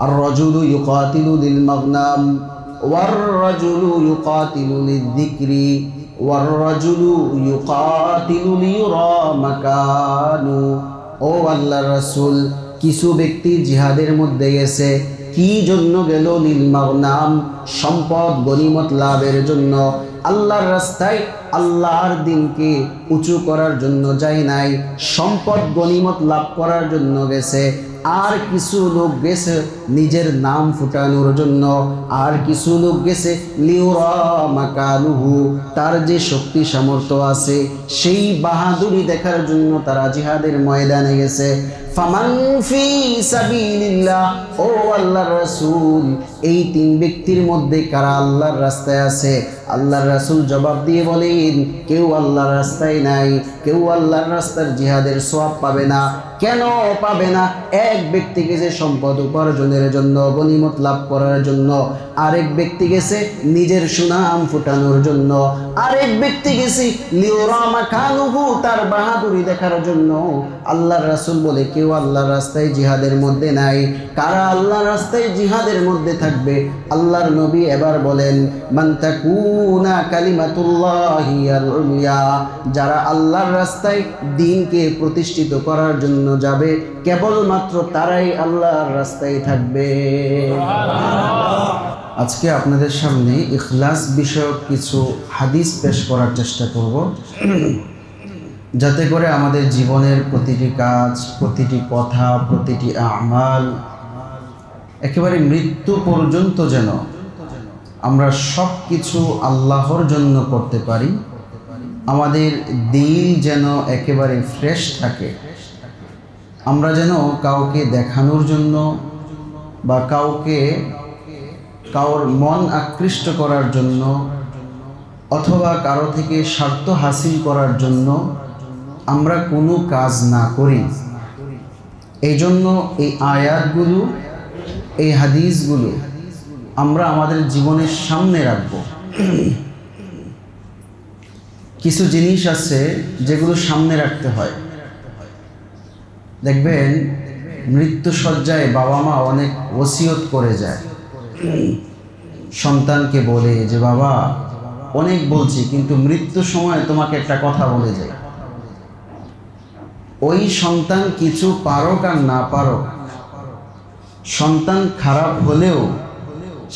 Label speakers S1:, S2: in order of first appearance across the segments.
S1: আর রাজুলু ইউকাতিলু লিল মাগনাম war রাজুলু ইউকাতিলু লিয-যিকরি war রাজুলু ইউকাতিলু লিয়ুরা মাকানু। ও আল্লাহর রাসূল, কিছু ব্যক্তি জিহাদের মধ্যে গেছে, কি জন্য গেল? লিল মাগনাম, সম্পদ গনিমত লাভের জন্য। আল্লাহর রাস্তায় আল্লাহর দ্বীনকে উঁচু করার জন্য যায় নাই, সম্পদ গনিমত লাভ করার জন্য গেছে। আর কিছু লোক গেছে নিজের নাম ফুটানোর জন্য, আর কিছু লোক গেছে লিউরা মাকানুহু, তার যে শক্তি সামর্থ্য আছে সেই বাহাদুরি দেখার জন্য তারা জিহাদের ময়দানে গেছে। ফামান ফি সাবিলিল্লাহ, ও আল্লাহর রাসূল, এই তিন ব্যক্তির মধ্যে কারা আল্লাহর রাস্তায় আছে? আল্লাহর রাসূল জবাব দিয়ে বলেন, কেউ আল্লাহর রাস্তায় নাই, কেউ আল্লাহর রাস্তার জিহাদের সওয়াব পাবে না। কেন পাবে না? এক ব্যক্তি গেছে সম্পদ উপার্জনের জন্য, গনিমত লাভ করার জন্য, আরেক ব্যক্তি গেছে নিজের সুনাম ফুটানোর জন্য, আরেক ব্যক্তি গেছে লিউরা মাকানুহু, তার বাহাদুরি দেখার জন্য। আল্লাহর রাসূল বলে, কেউ আল্লাহর রাস্তায় জিহাদের মধ্যে নাই। কারা আল্লাহর রাস্তায় জিহাদের মধ্যে থাকবে? আল্লাহর নবী এবার বলেন, মান তাকুনা কালিমাতুল্লাহি আল-উলিয়া, যারা আল্লাহর রাস্তায় দ্বীনকে প্রতিষ্ঠিত করার জন্য যাবে, কেবলমাত্র তারাই আল্লাহর রাস্তায় থাকবে। আজকে আপনাদের সামনে ইখলাস বিষয়ক কিছু হাদিস পেশ করার চেষ্টা করব, যাতে করে আমাদের জীবনের প্রতিটি কাজ, প্রতিটি কথা, প্রতিটি আমাল একেবারে মৃত্যু পর্যন্ত যেন আমরা সব কিছু আল্লাহর জন্য করতে পারি। আমাদের দিল যেন একেবারে ফ্রেশ থাকে। আমরা যেন কাউকে দেখানোর জন্য বা কারোর মন আকৃষ্ট করার জন্য অথবা কারো থেকে স্বার্থ হাসিল করার জন্য আমরা কোনো কাজ না করি। এই জন্য এই আয়াতগুলো, এই হাদিসগুলো আমরা আমাদের জীবনের সামনে রাখব। কিছু জিনিস আছে যেগুলো সামনে রাখতে হয়। দেখবেন মৃত্যু শয্যায় বাবা মা অনেক ওসিয়ত করে যায়, সন্তানকে বলে যে বাবা অনেক বলছি, কিন্তু মৃত্যুর সময় তোমাকে একটা কথা বলে যাই। ওই সন্তান কিছু পারুক আর না পারুক, সন্তান খারাপ হলেও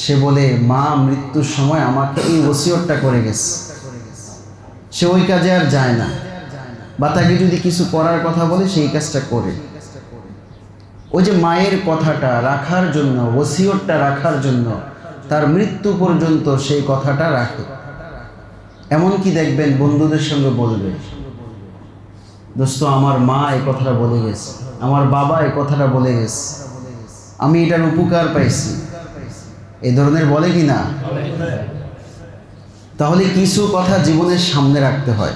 S1: সে বলে মা মৃত্যুর সময় আমাকে এই ওসিয়তটা করে গেছে। সে ওই কাজে আর যায় না, বা তাকে যদি কিছু করার কথা বলে সেই কাজটা করে। ওই যে মায়ের কথাটা রাখার জন্য, ওসিয়তটা রাখার জন্য তার মৃত্যু পর্যন্ত সেই কথাটা রাখে। এমনকি দেখবেন বন্ধুদের সঙ্গে বলবে, দোস্ত আমার মা এই কথাটা বলে গেছে, আমার বাবা এই কথাটা বলে গেছে, আমি এটার উপকার পাইছি, এই ধরনের বলে কি না? তাহলে কিছু কথা জীবনের সামনে রাখতে হয়,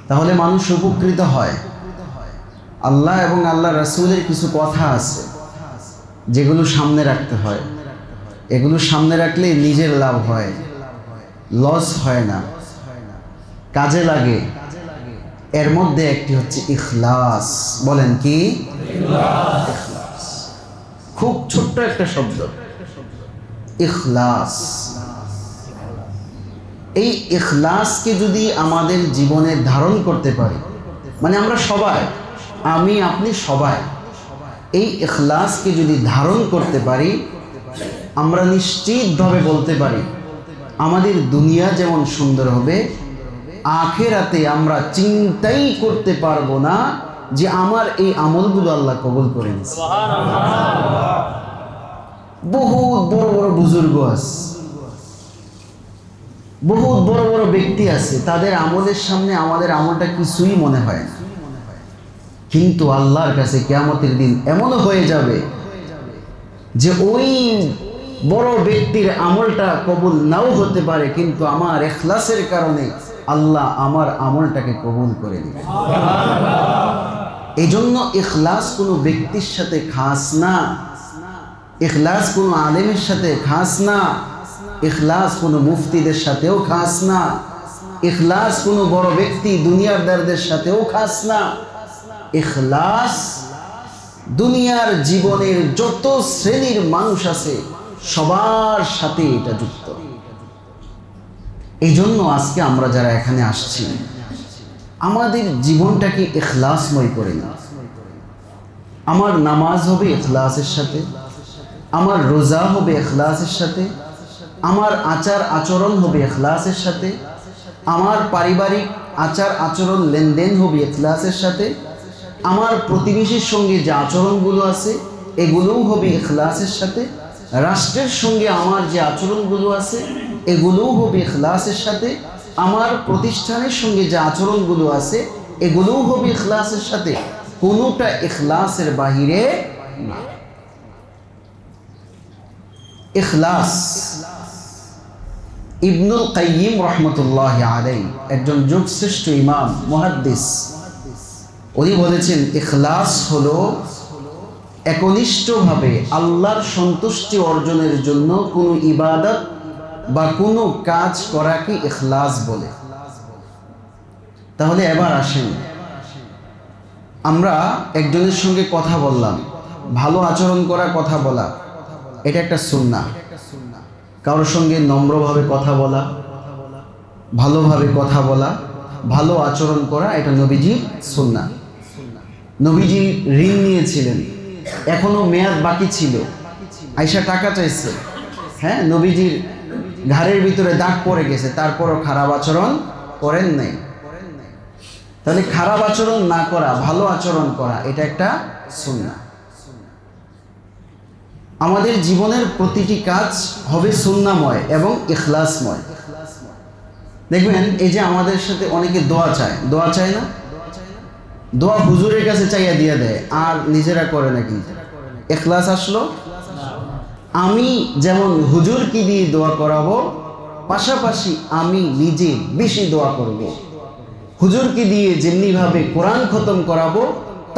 S1: তাহলে মানুষ উপকৃত হয়। আল্লাহ এবং আল্লাহ রাসূলের কিছু কথা আছে যেগুলো সামনে রাখতে হয়। এগুলো সামনে রাখলে নিজের লাভ হয়, লস হয় না, কাজে লাগে। এর মধ্যে একটি হচ্ছে ইখলাস। বলেন কি? ইখলাস। খুব ছোট্ট একটা শব্দ, ইখলাস। এই ইখলাসকে যদি আমাদের জীবনে ধারণ করতে পারি, মানে আমরা সবাই, আমি আপনি সবাই এই ইখলাসকে যদি ধারণ করতে পারি, আমরা নিশ্চিতভাবে বলতে পারি আমাদের দুনিয়া যেমন সুন্দর হবে, আখিরাতে আমরা চিন্তাই করতে পারবো না যে আমার এই আমলগুলো আল্লাহ কবুল করে নিয়েছে। বহুত বড় বড় বুজুর্গ আছে, বহুত বড় বড় ব্যক্তি আছে, তাদের আমলের সামনে আমাদের আমলটা কিছুই মনে হয় না। কিন্তু আল্লাহর কাছে কিয়ামতের দিন এমনও হয়ে যাবে যে ওই বড় ব্যক্তির আমলটা কবুল নাও হতে পারে, কিন্তু আমার ইখলাসের কারণে আল্লাহ আমার আমলটাকে কবুল করে নেবে। এই জন্য ইখলাস কোনো ব্যক্তির সাথে খাস না, ইখলাস কোনো আলেমের সাথে খাস না, ইখলাস কোনো মুফতিদের সাথেও খাস না, ইখলাস কোনো বড় ব্যক্তি দুনিয়াদারদের সাথেও খাস না। ইখলাস দুনিয়ার জীবনের যত শ্রেণীর মানুষ আছে সবার সাথে এটা যুক্ত। এই জন্য আজকে আমরা যারা এখানে আসছি আমাদের জীবনটাকে ইখলাসময় করে নিই। আমার নামাজ হবে ইখলাসের সাথে, আমার রোজা হবে ইখলাসের সাথে, আমার আচার আচরণ হবে ইখলাসের সাথে, আমার পারিবারিক আচার আচরণ লেনদেন হবে ইখলাসের সাথে, আমার প্রতিবেশীর সঙ্গে যে আচরণগুলো আছে এগুলোও হবে ইখলাসের সাথে, রাষ্ট্রের সঙ্গে আমার যে আচরণগুলো আছে এগুলোও হবে ইখলাসের সাথে, আমার প্রতিষ্ঠানের সঙ্গে যে আচরণগুলো আছে এগুলোও হবে ইখলাসের সাথে। কোনোটা ইখলাসের বাহিরে না। ইখলাস ইবনুল কাইয়িম রাহমাতুল্লাহি আলাইহি একজন যুগশ্রেষ্ঠ ইমাম মুহাদ্দিস, উনি বলেছেন ইখলাস হলো একনিষ্ঠভাবে আল্লাহর সন্তুষ্টি অর্জনের জন্য কোনো ইবাদত বা কোনো কাজ করাকে ইখলাস বলে। তাহলে এবার আসেন, আমরা একজনের সঙ্গে কথা বললাম, ভালো আচরণ করা, কথা বলা, এটা একটা সুন্নাহ। কারোর সঙ্গে নম্রভাবে কথা বলা, ভালোভাবে কথা বলা, ভালো আচরণ করা, এটা নবীজির সুন্নাহ। নবীজি ঋণ নিয়েছিলেন, এখনো মেয়াদ বাকি ছিল, আয়েশা টাকা চাইছে, হ্যাঁ, নবীজির ঘাড়ের ভিতরে দাগ পড়ে গেছে, তারপরও খারাপ আচরণ করেন নাই। তাহলে খারাপ আচরণ না করা, ভালো আচরণ করা, এটা একটা সুন্নাহ। আমাদের জীবনের প্রতিটি কাজ হবে সুন্নাহময় এবং ইখলাসময়। দেখবেন এই যে আমাদের সাথে অনেকে দোয়া চায়, দোয়া চায় না, দোয়া হুজুরের কাছে চাইয়া দিয়ে দেয় আর নিজেরা করে না। কিন্তু ইখলাস আসলো, আমি যেমন হুজুরকে দিয়ে দোয়া করাবো, পাশাপাশি আমি নিজে বেশি দোয়া করব। হুজুরকে দিয়ে যেমনিভাবে কোরআন খতম করাবো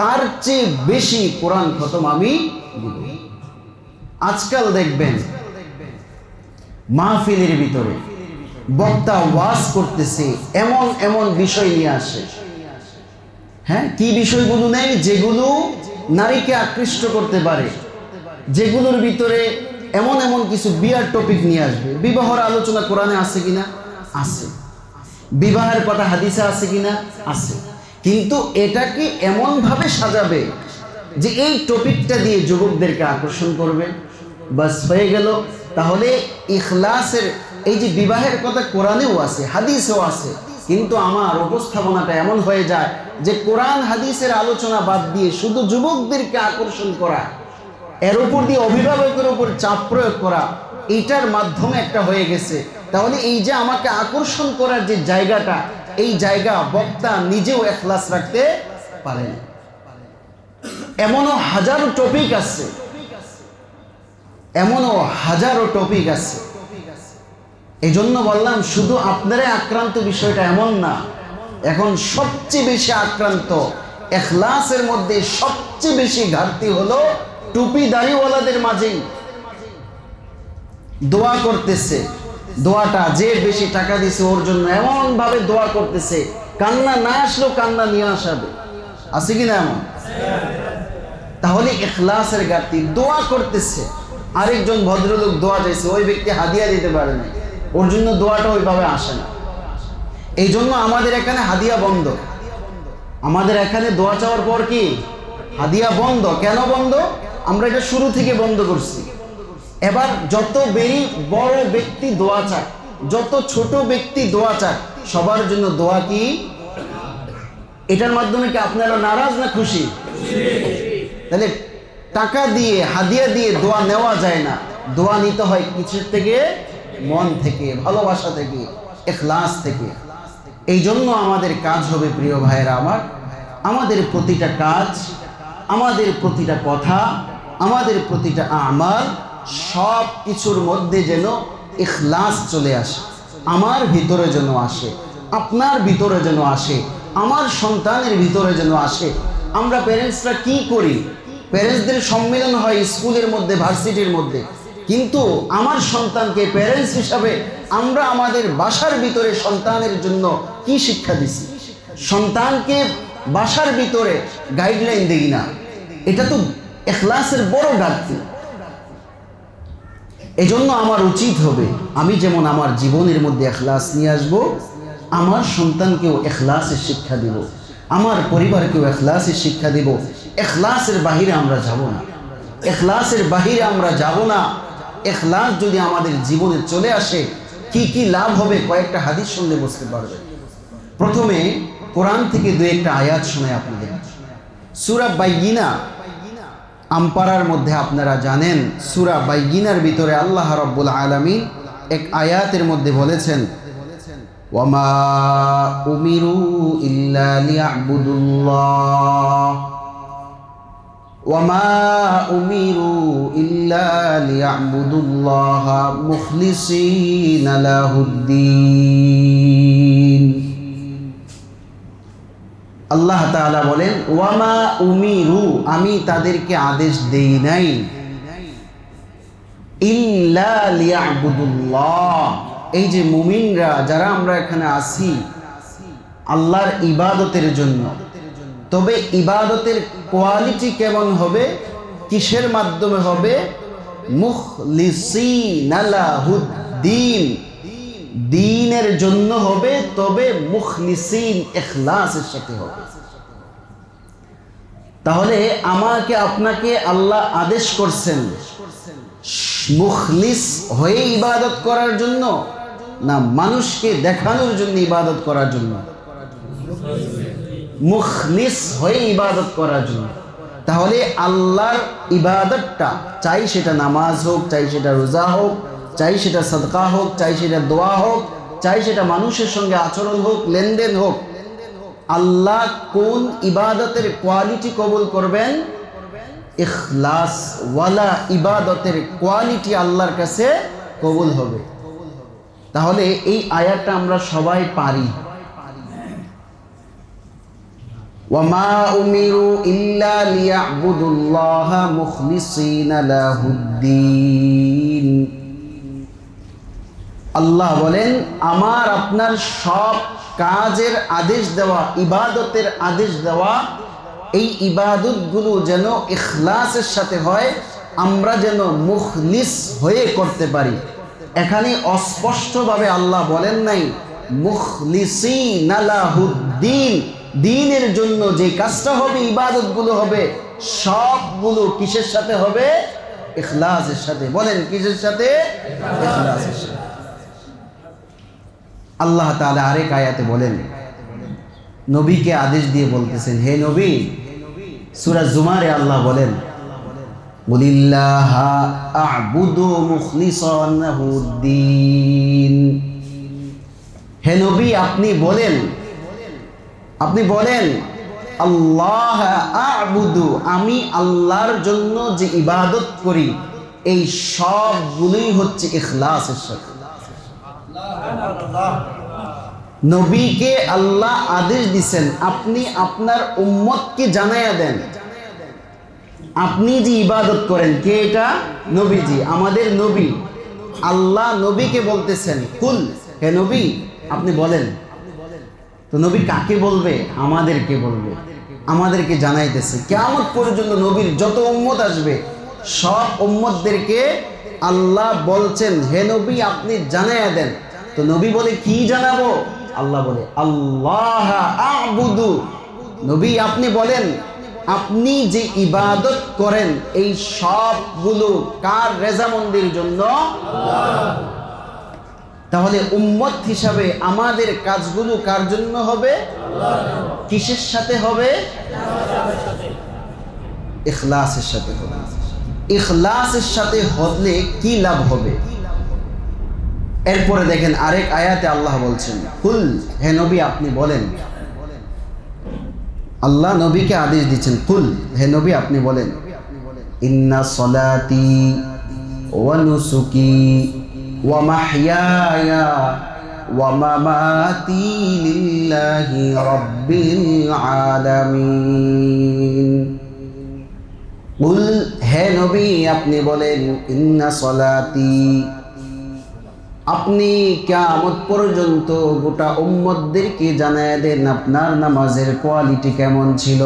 S1: তার চেয়ে বেশি কোরআন খতম আমি দিব। আজকাল দেখবেন মাহফিলের ভিতরে বক্তা ওয়াজ করতেছে, এমন এমন বিষয় নিয়ে আসে, হ্যাঁ, কি বিষয়গুলো নেই যেগুলো নারীকে আকৃষ্ট করতে পারে, যেগুলোর ভিতরে এমন এমন কিছু বিয়ার টপিক নিয়ে আসবে। বিবাহের আলোচনা কোরআনে আছে কিনা? আছে। বিবাহের কথা হাদিসে আছে কিনা? আছে। কিন্তু এটাকে এমন ভাবে সাজাবে যে এই টপিকটা দিয়ে যুবকদেরকে আকর্ষণ করবে, বাস হয়ে গেল। তাহলে ইখলাসের এই যে বিবাহের কথা কোরআনেও আছে, হাদিসেও আছে, কিন্তু আমার উপস্থাপনাটা এমন হয়ে যায় যে কোরআন হাদিসের আলোচনা বাদ দিয়ে শুধু যুবকদেরকে আকর্ষণ করা, এর উপর দিয়ে অভিভাবকের উপর চাপ প্রয়োগ করা, এইটার মাধ্যমে একটা হয়ে গেছে। তাহলে এই যে আমাকে আকর্ষণ করার যে জায়গাটা, এই জায়গা বক্তা নিজেও ইখলাস রাখতে পারেন। এমনও হাজারো টপিক আছে, এমনও হাজারো টপিক আছে। এই জন্য বললাম শুধু আপনারাই আক্রান্ত, বিষয়টা এমন না। এখন সবচেয়ে বেশি আক্রান্ত, ইখলাসের মধ্যে সবচেয়ে বেশি ঘাটতি হলো টুপি দাড়িওয়ালাদের মাঝেই। দোয়া করতেছে, দোয়াটা যে বেশি টাকা দিছে ওর জন্য এমন ভাবে দোয়া করতেছে, কান্না না আসলেও কান্না নিয়ে আসাবে, আছে কিনা এমন? তাহলে ইখলাসের ঘাটতি। দোয়া করতেছে, আরেকজন ভদ্রলোক দোয়া চাইছে, ওই ব্যক্তি হাদিয়া দিতে পারে না, ওর জন্য দোয়াটা ওইভাবে আসে না। এই জন্য আমাদের এখানে হাদিয়া বন্ধ। আমাদের এখানে দোয়া চাওয়ার পর কি হাদিয়া বন্ধ। কেন বন্ধ? আমরা এটা শুরু থেকে বন্ধ করছি। এবার যত বড় ব্যক্তি দোয়া চাক, যত ছোট ব্যক্তি দোয়া চাক, সবার জন্য দোয়া কি? এটার মাধ্যমে কি আপনারা নারাজ না খুশি? তাহলে টাকা দিয়ে, হাদিয়া দিয়ে দোয়া নেওয়া যায় না। দোয়া নিতে হয় কিছুর থেকে? মন থেকে, ভালোবাসা থেকে, ইখলাস থেকে। এই জন্য আমাদের কাজ হবে, প্রিয় ভাইয়েরা আমার, আমাদের প্রতিটা কাজ, আমাদের প্রতিটা কথা, আমাদের প্রতিটা আমাল, সব কিছুর মধ্যে যেন ইখলাস চলে আসে। আমার ভিতরে যেন আসে, আপনার ভিতরে যেন আসে, আমার সন্তানের ভিতরে যেন আসে। আমরা প্যারেন্টসরা কি করি? প্যারেন্টসদের সম্মেলন হয় স্কুলের মধ্যে, ভার্সিটির মধ্যে, কিন্তু আমার সন্তানকে প্যারেন্টস হিসাবে আমরা আমাদের বাসার ভিতরে সন্তানের জন্য কি শিক্ষা দিছি? সন্তানকে বাসার ভিতরে গাইডলাইন দেই না। এটা তো ইখলাসের বড় ঘাটতি। এজন্য আমার উচিত হবে আমি যেমন আমার জীবনের মধ্যে ইখলাস নিয়ে আসব, আমার সন্তানকেও ইখলাসের শিক্ষা দিব, আমার পরিবারকেও ইখলাসের শিক্ষা দিব। ইখলাসের বাহিরে আমরা যাব না, ইখলাসের বাহিরে আমরা যাব না। ইখলাস যদি আমাদের জীবনে চলে আসে কি কি লাভ হবে কয়েকটা হাদিস শুনলে বুঝতে পারবেন। প্রথমে কোরআন থেকে দুই একটা আয়াত শোনাই আপনাদের। সূরা বাইয়িনা, আমপারার মধ্যে আপনারা জানেন সূরা বাইয়িনার ভিতরে আল্লাহ রাব্বুল আলামিন এক আয়াতের মধ্যে বলেছেন, ওয়ামা উমিরু ইল্লা লিয়াবুদুল্লাহ ওয়ামা উমিরু ইল্লা লিয়াবুদুল্লাহ মুখলিসিনা লাহুদ্দিন। আল্লাহ তাআলা বলেন, ওয়ামা উমিরু, আমি তাদেরকে আদেশ দেই নাই, ইল্লা লিয়াবুদুল্লাহ, এই যে মুমিনরা যারা আমরা এখানে আছি আল্লাহর ইবাদতের জন্য। তবে ইবাদতের কোয়ালিটি কেমন হবে, কিসের মাধ্যমে হবে? মুখলিসিনা লাহুদ্দিন, দ্বীনের জন্য হবে, তবে মুখলিসিন ইখলাসের সাথে হবে। তাহলে আমাকে আপনাকে আল্লাহ আদেশ করছেন মুখলিস হয়ে ইবাদত করার জন্য, না মানুষকে দেখানোর জন্য ইবাদত করার জন্য? মুখলিস হয়ে ইবাদত করার জন্য। তাহলে আল্লাহর ইবাদতটা, চাই সেটা নামাজ হোক, চাই সেটা রোজা হোক, চাই সেটা সাদকা হোক, চাই সেটা দোয়া হোক, চাই সেটা মানুষের সঙ্গে আচরণ হোক, লেনদেন হোক, আল্লাহ কোন ইবাদতের কোয়ালিটি কবুল করবেন? ইখলাস ওয়ালা ইবাদতের কোয়ালিটি আল্লাহর কাছে কবুল হবে। তাহলে এই আয়াতটা আমরা সবাই পারি। ওয়ামা উমিরু ইল্লা লিয়াবুদুল্লাহ মুখলিসিনা লাহুদ্দিন। আল্লাহ বলেন, আমার আপনার সব কাজের আদেশ দেওয়া, ইবাদতের আদেশ দেওয়া, এই ইবাদতগুলো যেন ইখলাসের সাথে হয়, আমরা যেন মুখলিস হয়ে করতে পারি। এখানে অস্পষ্টভাবে আল্লাহ বলেন নাই মুখলিসিনা লাহুদ্দিন, দ্বীনের জন্য যে কাজটা হবে, ইবাদতগুলো হবে, সবগুলো কিসের সাথে হবে? ইখলাসের সাথে। বলেন কিসের সাথে? ইখলাসের সাথে। আল্লাহ তাআলা আরেক আয়াতে বলেন, নবীকে আদেশ দিয়ে বলতেছেন, হে নবী, সূরা জুমারে আল্লাহ বলেন, কুলিল্লাহা আ'বুদু মুখলিসান লাহুদ্দিন। হে নবী আপনি বলেন আল্লাহ আ'বুদু, আমি আল্লাহর জন্য যে ইবাদত করি এই সবগুলোই হচ্ছে ইখলাসের সাথে। নবীকে আল্লাহ আদেশ দিছেন, আপনি আপনার উম্মতকে জানাইয়া দেন আপনি যে ইবাদত করেন। কে এটা? নবীজি, আমাদের নবী। আল্লাহ নবীকে বলতেছেন, কুল, হে নবী আপনি বলেন। তো নবী কাকে বলবে? আমাদেরকে বলবে, আমাদেরকে জানাইতেছে। কিয়ামত পর্যন্ত নবীর যত উম্মত আসবে সব উম্মতদেরকে আল্লাহ বলছেন, হে নবী আপনি জানাইয়া দেন। তো নবী বলে, কি জানাবো? আল্লাহ বলে, আল্লাহ আ'বুদু। নবী আপনি বলেন আপনি যে ইবাদত করেন এই সবগুলো কার রেজামন্দির জন্য? তাহলে উম্মত হিসাবে আমাদের কাজগুলো কার জন্য হবে? কিসের সাথে হবে? ইখলাসের সাথে হবে। ইখলাসের সাথে হলে কি লাভ হবে? এরপরে দেখেন আরেক আয়াতে আল্লাহ বলছেন, কুল, হে নবী আপনি বলেন। আল্লাহ নবীকে আদেশ দিচ্ছেন, কুল, হে নবী আপনি বলেন, ইন্না সলাতি ওয়া নুসুকি ওয়া মাহইয়ায়া ওয়া মামাতি লিল্লাহি রাব্বিল আলামিন। কুল, হে নবী আপনি বলেন, ইন্না সলাতি, আপনি কিয়ামত পর্যন্ত গোটা উম্মতদেরকে জানায় দেন আপনার নামাজের কোয়ালিটি কেমন ছিল।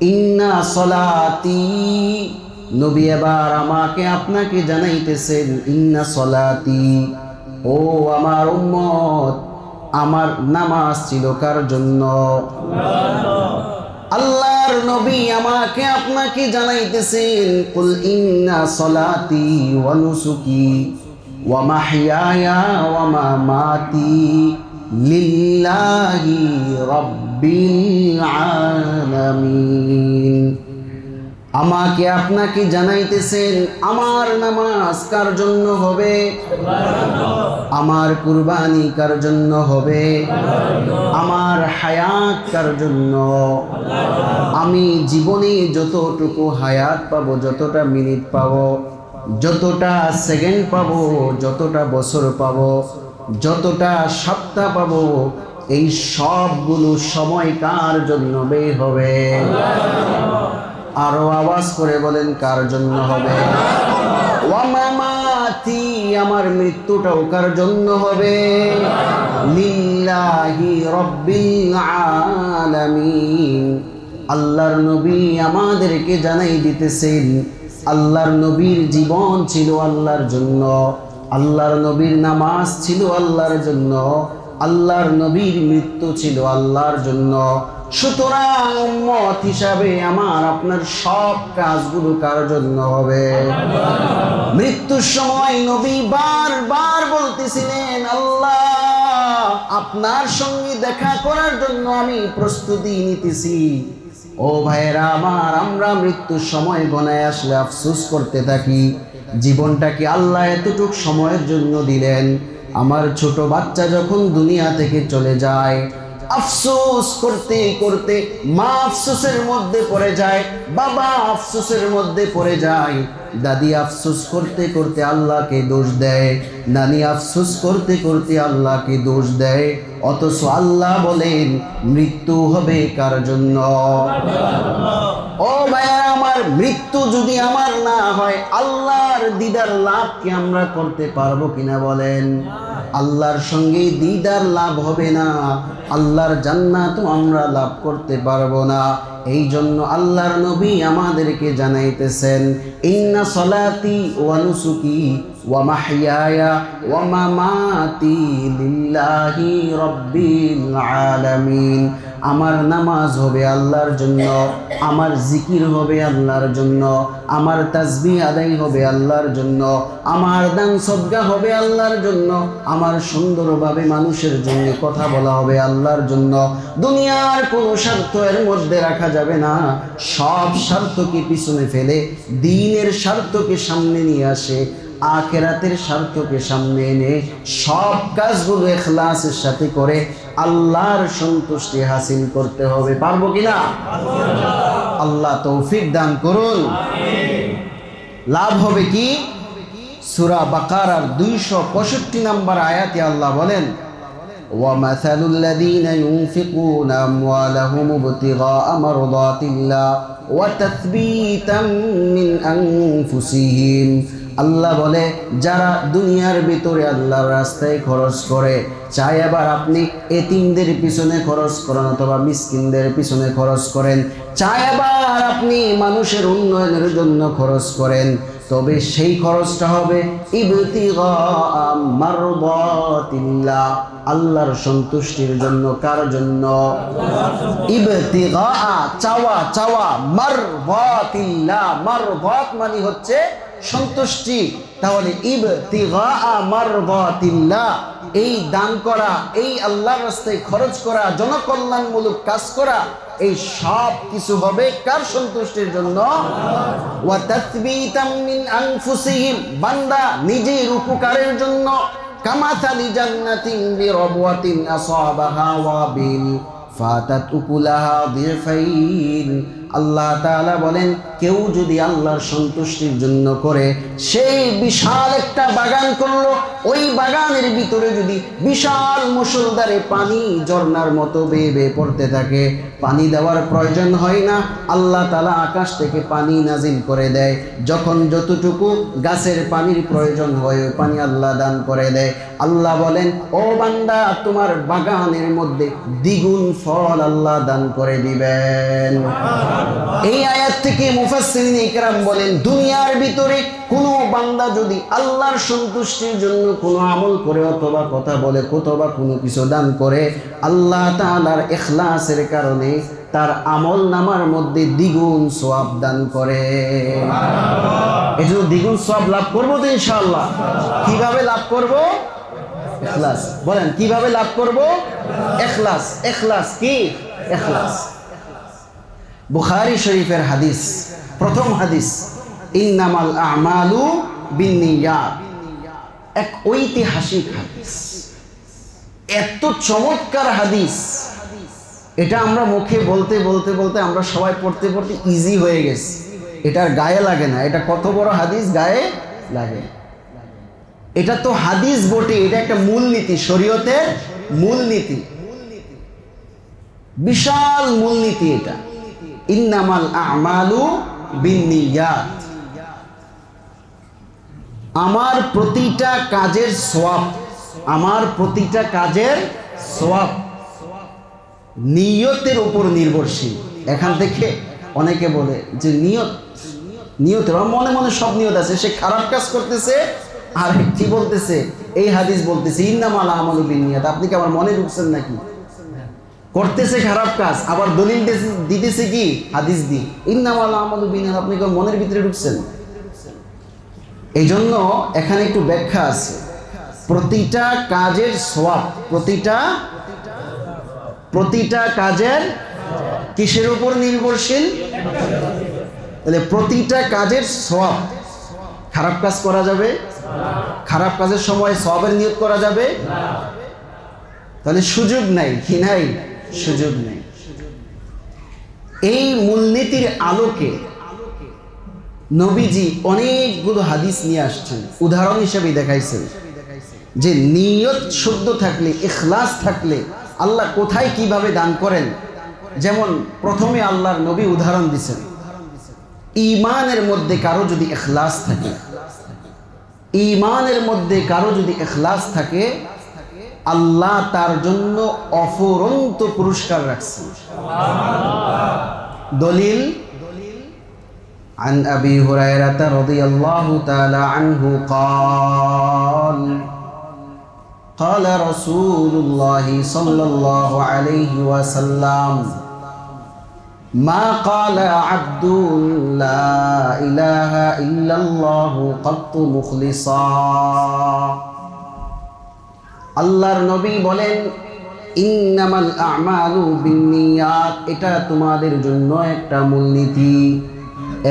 S1: ইন্না সলাতি, নবী এবার আমাকে আপনাকে জানাইতেছেন ইন্না সলাতি, ও আমার উম্মত, আমার নামাজ ছিল কার জন্য? আল্লাহর নবী আমাকে আপনাকে জানাইতেছেন কুল ইন্না সলাতি ওয়া নুসুকি ওয়া মাহইয়ায়া ওয়া মামাতি লিল্লাহি রাব্বিল আলামিন। আমাকে আপনাকে জানাইতেছেন আমার নামাজ কার জন্য হবে, আমার কুরবানি কার জন্য হবে, আমার হায়াত কার জন্য, আমি জীবনে যতটুকু হায়াত পাবো, যতটা মিনিট পাবো, যতটা সেকেন্ড পাবো, যতটা বছর পাবো, যতটা সপ্তাহ পাবো, এই সবগুলো সময় কার জন্য ব্যয় হবে? আরো আওয়াজ করে বলেন কার জন্য হবে? ওয়া মামাতি, আমার মৃত্যুটাও কার জন্য হবে? লিল্লাহি রাব্বিল আলামিন। আল্লাহর নবী আমাদেরকে জানাই দিতেছেন আল্লাহর নবীর জীবন ছিল আল্লাহর জন্য, আল্লাহর নবীর নামাজ ছিল আল্লাহর জন্য, আল্লাহর নবীর মৃত্যু ছিল আল্লাহর জন্য। সুতরাং উম্মত হিসাবে আমার আপনার সব কাজগুলো কার জন্য হবে? মৃত্যুর সময় নবী বারবার বলতেছিলেন আল্লাহ আপনার সঙ্গে দেখা করার জন্য আমি প্রস্তুতি নিতেছি। ও ভাইয়েরা আমার, আমরা মৃত্যুর সময় গণায় আসলে আফসোস করতে থাকি জীবনটাকে আল্লাহ এতটুক সময়ের জন্য দিলেন। আমার ছোট বাচ্চা যখন দুনিয়া থেকে চলে যায়, আফসোস করতে করতে মা আফসোসের মধ্যে পড়ে যায়, বাবা আফসোসের মধ্যে পড়ে যায়, দাদি আফসোস করতে করতে আল্লাহকে দোষ দেয়, নানি আফসোস করতে করতে আল্লাহকে দোষ দেয়। অথচ আল্লাহ বলেন মৃত্যু হবে কার জন্য? ও ভাইয়া আমার, মৃত্যু যদি আমার না হয় আল্লাহর দিদার লাভ কি আমরা করতে পারবো কিনা বলেন? আল্লাহর সঙ্গে দিদার লাভ হবে না, আল্লাহর জান্নাতও আমরা লাভ করতে পারবো না। এই জন্য আল্লাহর নবী আমাদেরকে জানাইতেছেন ইন্না সলাতি ওয়া নুসুকি ওয়া মাহইয়ায়া ওয়া মামাতি লিল্লাহি রাব্বিল আলামিন। আমার নামাজ হবে আল্লাহর জন্য, আমার জিকির হবে আল্লাহর জন্য, আমার তাসবিহ আদায় হবে আল্লাহর জন্য, আমার দান সদকা হবে আল্লাহর জন্য, আমার সুন্দরভাবে মানুষের জন্য কথা বলা হবে আল্লাহর জন্য। দুনিয়ার কোনো স্বার্থ এর মধ্যে রাখা যাবে না, সব স্বার্থকে পিছনে ফেলে দ্বীনের স্বার্থকে সামনে নিয়ে আসে, আখিরাতের স্বার্থকে সামনে এনে সব কাজগুলো ইখলাসের সাথে করে আল্লাহর সন্তুষ্টি হাসিল করতে হবে। পারবো কিনা? আল্লাহ তৌফিক দান করুন। লাভ হবে কি? সূরা বাকারার 265 নম্বর আয়াতে আল্লাহ বলেন وَمَثَلُ الَّذِينَ يُنْفِقُونَ أَمْوَالَهُمُ ابْتِغَاءَ مَرْضَاتِ اللَّهِ وَتَثْبِيتًا مِنْ أَنفُسِهِمْ। আল্লাহ বলে যারা দুনিয়ার ভিতরে আল্লাহর রাস্তায় খরচ করে, চাই আবার আপনি এতিমদের পিছনে খরচ করেন অথবা মিসকিনদের পিছনে খরচ করেন, চাই আবার আপনি মানুষের উন্নয়নের জন্য খরচ করেন, তবে সেই খরচটা হবে ইবতিগা মারদাতিল্লাহ, আল্লাহর সন্তুষ্টির জন্য। কার জন্য? ইবতিগা, চাওয়া চাওয়া, মারদাতিল্লাহ, মারদাত মানে হচ্ছে সন্তুষ্টি। তাহলে ইবতিগা মারদাতিল্লাহ, এই দান করা, এই আল্লাহর রাস্তায় খরচ করা, জনকল্যাণমূলক কাজ করা, এই সব কিছু হবে কার সন্তুষ্টির জন্য? ওয়া তাসবিতাম মিন আনফুসিহিম, বান্দা নিজের উপকারের জন্য। কামাসালি জান্নাতিন বিরবওয়াতিন আসাবাহা ওয়াবিল ফাতাত উকুলাহা দিফাইন। আল্লাহ তাআলা বলেন কেউ যদি আল্লাহর সন্তুষ্টির জন্য করে, সেই বিশাল একটা বাগান করলো, ওই বাগানের ভিতরে যদি বিশাল মুষলধারে পানি ঝর্ণার মতো বেয়ে বেয়ে পড়তে থাকে, পানি দেওয়ার প্রয়োজন হয় না, আল্লাহ তাআলা আকাশ থেকে পানি নাজিল করে দেয়। যখন যতটুকু গাছের পানির প্রয়োজন হয় ওই পানি আল্লাহ দান করে দেয়। আল্লাহ বলেন ও বান্দা, তোমার বাগানের মধ্যে দ্বিগুণ ফল আল্লাহ দান করে দিবেন। এই আয়াত থেকে মুফাসসিরিন ইকরাম বলেন, দুনিয়ার ভিতরে কোনো বান্দা যদি আল্লাহর সন্তুষ্টির জন্য কোনো আমল করে অথবা কথা বলে অথবা কোনো কিছু দান করে, আল্লাহ তাআলার ইখলাসের কারণে তার আমল নামার মধ্যে দ্বিগুণ সওয়াব দান করে। এই জন্য দ্বিগুণ সওয়াব লাভ করবো তো ইনশাআল্লাহ। কিভাবে লাভ করব? ইখলাস। বলেন কিভাবে লাভ করব? ইখলাস। ইখলাস কি? ইখলাস। বুখারী শরীফের হাদিস, প্রথম হাদিস, ইন্নামাল আমালু বিন্নিয়াত, এক ঐতিহাসিক হাদিস, এত চমৎকার হাদিস, এটা আমরা মুখে বলতে বলতে বলতে আমরা সবাই পড়তে পড়তে ইজি হয়ে গেছে, এটার গায়ে লাগে না। এটা কত বড় হাদিস, গায়ে লাগে। এটা তো হাদিস বটে, এটা একটা মূলনীতি, শরীয়তের মূলনীতি, বিশাল মূলনীতি এটা। ইন্নামাল আমালু বিন্নিয়াত, আমার প্রতিটা কাজের সওয়াব, আমার প্রতিটা কাজের সওয়াব নিয়তের উপর নির্ভরশীল। এখান থেকে অনেকে বলে যে নিয়তের মনে মনে সব নিয়ত আছে, সে খারাপ কাজ করতেছে আর কি বলতেছে, এই হাদিস বলতেছে ইন্নামাল আমালু বিন্নিয়াত। আপনি কি আমার মনে ঢুকছেন নাকি? করতেছে খারাপ কাজ, আবার দলিল দিতেছে কি? হাদিস দি ইন্নামাল আমালু বিন্নিয়াত। আপনি কি মনের ভিতরে ঢুকছেন? এই জন্য এখানে একটু ব্যাখ্যা আছে। প্রতিটা কাজের সওয়াব, প্রতিটা কাজের কিসের উপর নির্ভরশীল? তাহলে প্রতিটা কাজের সওয়াব। খারাপ কাজ করা যাবে? খারাপ কাজের সময় সওয়াবের নিয়ত করা যাবে? তাহলে সুযোগ নাই, কি নাই? সুযোগ নেই। এই মূলনীতির আলোকে নবীজি অনেকগুলো হাদিস নিয়ে আসছেন, উদাহরণ হিসেবে দেখাইছেন যে নিয়ত শুদ্ধ থাকলে, ইখলাস থাকলে আল্লাহ কোথায় কিভাবে দান করেন। যেমন প্রথমে আল্লাহর নবী উদাহরণ দিচ্ছেন, ঈমানের মধ্যে কারো যদি ইখলাস থাকে, ঈমানের মধ্যে কারো যদি ইখলাস থাকে, আল্লাহ তার জন্য অফুরন্ত পুরস্কার রাখছেন। দলিল عن أبي هريرة رضي الله تعالى عنه قال قال رسول الله صلى الله عليه وسلم ما قال عبد لا إله إلا الله قط مخلصا। আল্লাহর নবী বলেন ইন্নামাল আমালু বিন্নিয়াত, এটা তোমাদের জন্য একটা মূলনীতি।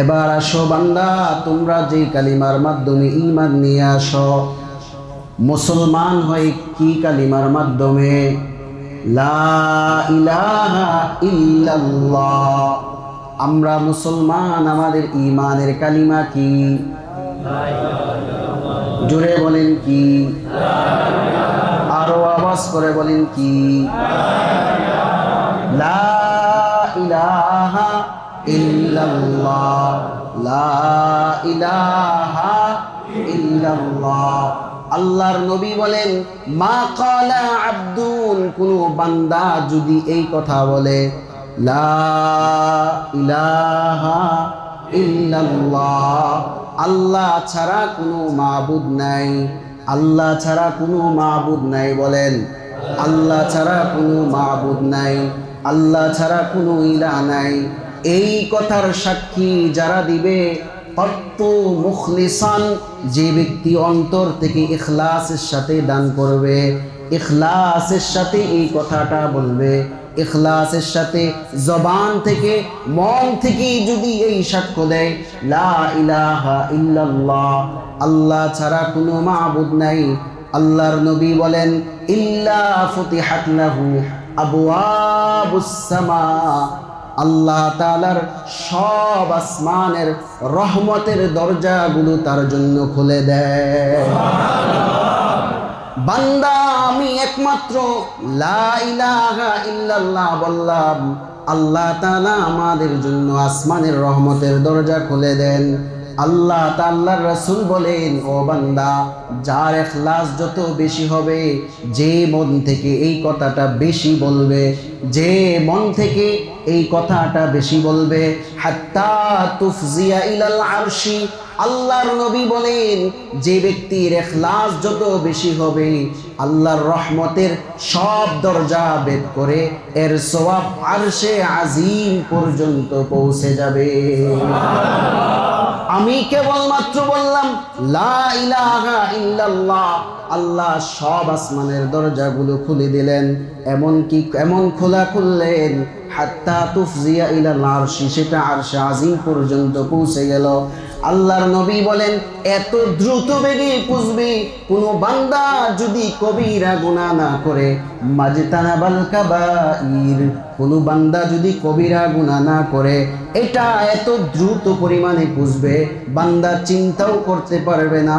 S1: এবার আসো বান্দা, তোমরা যে কালিমার মাধ্যমে ঈমান নিয়ে আসো, মুসলমান হয় কি কালিমার মাধ্যমে? লা ইলাহা ইল্লাল্লাহ। আমরা মুসলমান, আমাদের ঈমানের কালিমা কি? জোরে বলেন কি? আরো আওয়াজ করে বলেন কি? লা ইলাহা ইল্লাল্লাহ, লা ইলাহা ইল্লাল্লাহ। আল্লাহর নবী বলেন মা ক্বালা আব্দুন, কোন বান্দা যদি এই কথা বলে লা ইলাহা ইল্লাল্লাহ, আল্লাহ ছাড়া কোনো মাবুদ নাই, আল্লাহ ছাড়া কোনো মাবুদ নাই। বলেন আল্লাহ ছাড়া কোনো মাবুদ নাই, আল্লাহ ছাড়া কোনো ইলাহ নাই। এই কথার সাক্ষী যারা দিবে, কত মুখলিসান, যে ব্যক্তি অন্তর থেকে ইখলাসের সাথে দান করবে, ইখলাসের সাথে এই কথাটা বলবে, ইখলাসের সাথে জবান থেকে মন থেকে যদি এই সাক্ষ্য দেয় লা ইলাহা ইল্লাল্লাহ, আল্লাহ ছাড়া কোনো মাবুদ নাই, আল্লাহর নবী বলেন ইল্লা ফুতিহাত লাহু আবওয়াবুস সামা, আল্লাহ তাআলার সব আসমানের রহমতের দরজাগুলো তার জন্য খুলে দেয়। বান্দা আমি একমাত্র লা ইলাহা ইল্লাল্লাহ বললাম, আল্লাহ তাআলা আমাদের জন্য আসমানের রহমতের দরজা খুলে দেন। আল্লাহ তাআলার রাসূল বলেন, ও বান্দা, যার ইখলাস যত বেশি হবে, যে মন থেকে এই কথাটা বেশি বলবে, যে মন থেকে এই কথাটা বেশি বলবে, হাত্তা তুফজিয়া ইলাল আরশি, আল্লাহর নবী বলেন, যে ব্যক্তির ইখলাস যত বেশি হবে, আল্লাহর রহমতের সব দরজা ভেদ করে এর সওয়াব আরশে আজিম পর্যন্ত পৌঁছে যাবে। আমি কেবলমাত্র বললাম লা ইলাহা ইল্লাল্লাহ, আল্লাহ সব আসমানের দরজাগুলো খুলে দিলেন, এমন খোলা খুললেন, হাত্তা তুফজিয়া ইলাল আরশি, সেটা আরশে আজিম পর্যন্ত পৌঁছে গেল। আল্লাহর নবী বলেন, এত দ্রুত বেগে পুষবে কোনো বান্দা যদি কবিরা গুনাহ না করে, মাজতানাবাল কাবাইর, কোনো বান্দা যদি কবিরা গুনাহ না করে, এটা এত দ্রুত পরিমাণে পুষবে বান্দা চিন্তাও করতে পারবে না।